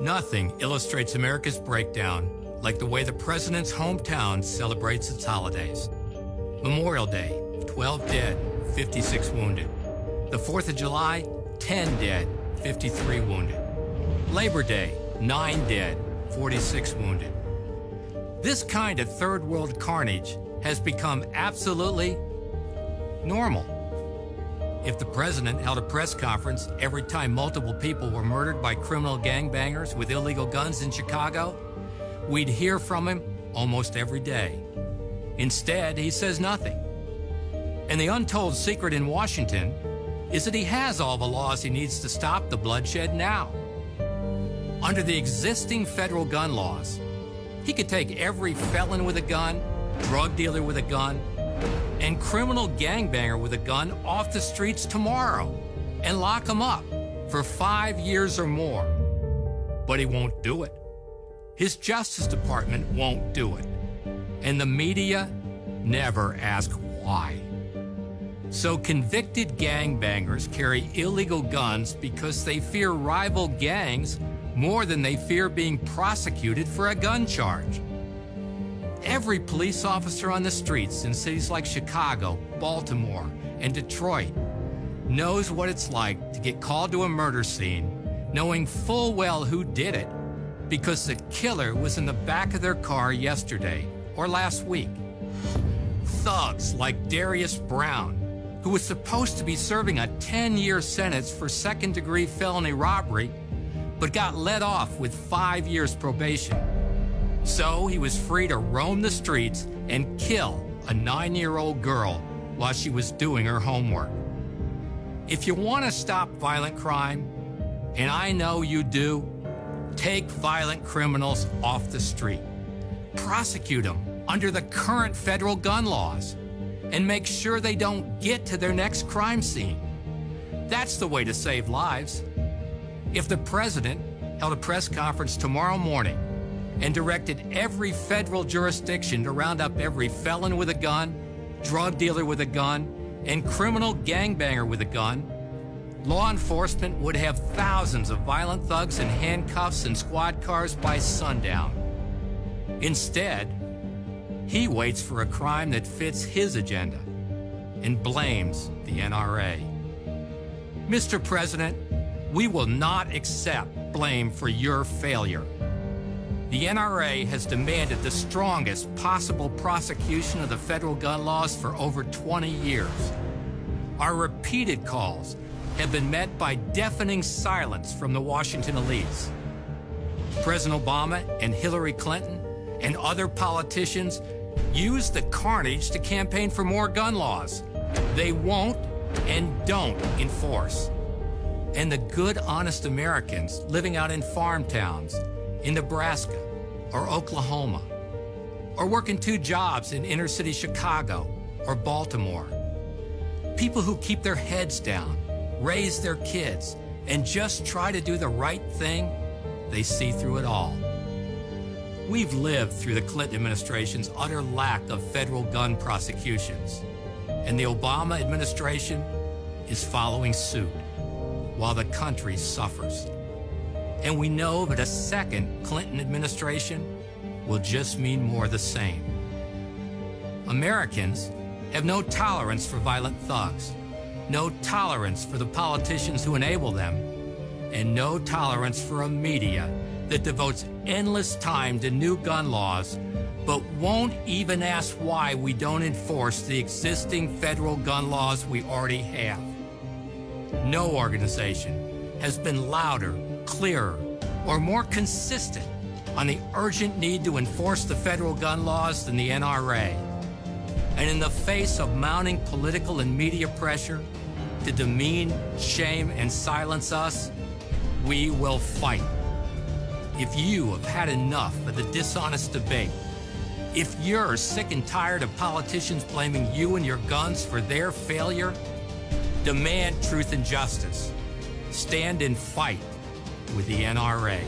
Nothing illustrates America's breakdown like the way the president's hometown celebrates its holidays. Memorial Day, 12 dead, 56 wounded. The 4th of July, 10 dead, 53 wounded. Labor Day, 9 dead, 46 wounded. This kind of third world carnage has become absolutely normal. If the president held a press conference every time multiple people were murdered by criminal gangbangers with illegal guns in Chicago, we'd hear from him almost every day. Instead, he says nothing. And the untold secret in Washington is that he has all the laws he needs to stop the bloodshed now. Under the existing federal gun laws, he could take every felon with a gun, drug dealer with a gun, and criminal gangbanger with a gun off the streets tomorrow and lock them up for 5 years or more. But he won't do it. His Justice Department won't do it. And the media never ask why. So convicted gangbangers carry illegal guns because they fear rival gangs more than they fear being prosecuted for a gun charge. Every police officer on the streets in cities like Chicago, Baltimore, and Detroit knows what it's like to get called to a murder scene, knowing full well who did it, because the killer was in the back of their car yesterday or last week. Thugs like Darius Brown, who was supposed to be serving a 10-year sentence for second-degree felony robbery, but got let off with 5 years probation. So he was free to roam the streets and kill a 9-year-old girl while she was doing her homework. If you want to stop violent crime, and I know you do, take violent criminals off the street. Prosecute them under the current federal gun laws and make sure they don't get to their next crime scene. That's the way to save lives. If the president held a press conference tomorrow morning and directed every federal jurisdiction to round up every felon with a gun, drug dealer with a gun, and criminal gangbanger with a gun, law enforcement would have thousands of violent thugs in handcuffs and squad cars by sundown. Instead, he waits for a crime that fits his agenda and blames the NRA. Mr. President, we will not accept blame for your failure. The NRA has demanded the strongest possible prosecution of the federal gun laws for over 20 years. Our repeated calls have been met by deafening silence from the Washington elites. President Obama and Hillary Clinton and other politicians use the carnage to campaign for more gun laws they won't and don't enforce. And the good, honest Americans living out in farm towns in Nebraska or Oklahoma, or working 2 jobs in inner-city Chicago or Baltimore, people who keep their heads down, raise their kids, and just try to do the right thing, they see through it all. We've lived through the Clinton administration's utter lack of federal gun prosecutions, and the Obama administration is following suit while the country suffers. And we know that a second Clinton administration will just mean more of the same. Americans have no tolerance for violent thugs, no tolerance for the politicians who enable them, and no tolerance for a media that devotes endless time to new gun laws, but won't even ask why we don't enforce the existing federal gun laws we already have. No organization has been louder, clearer, or more consistent on the urgent need to enforce the federal gun laws than the NRA. And in the face of mounting political and media pressure to demean, shame, and silence us, we will fight. If you have had enough of the dishonest debate, if you're sick and tired of politicians blaming you and your guns for their failure, demand truth and justice. Stand and fight with the NRA.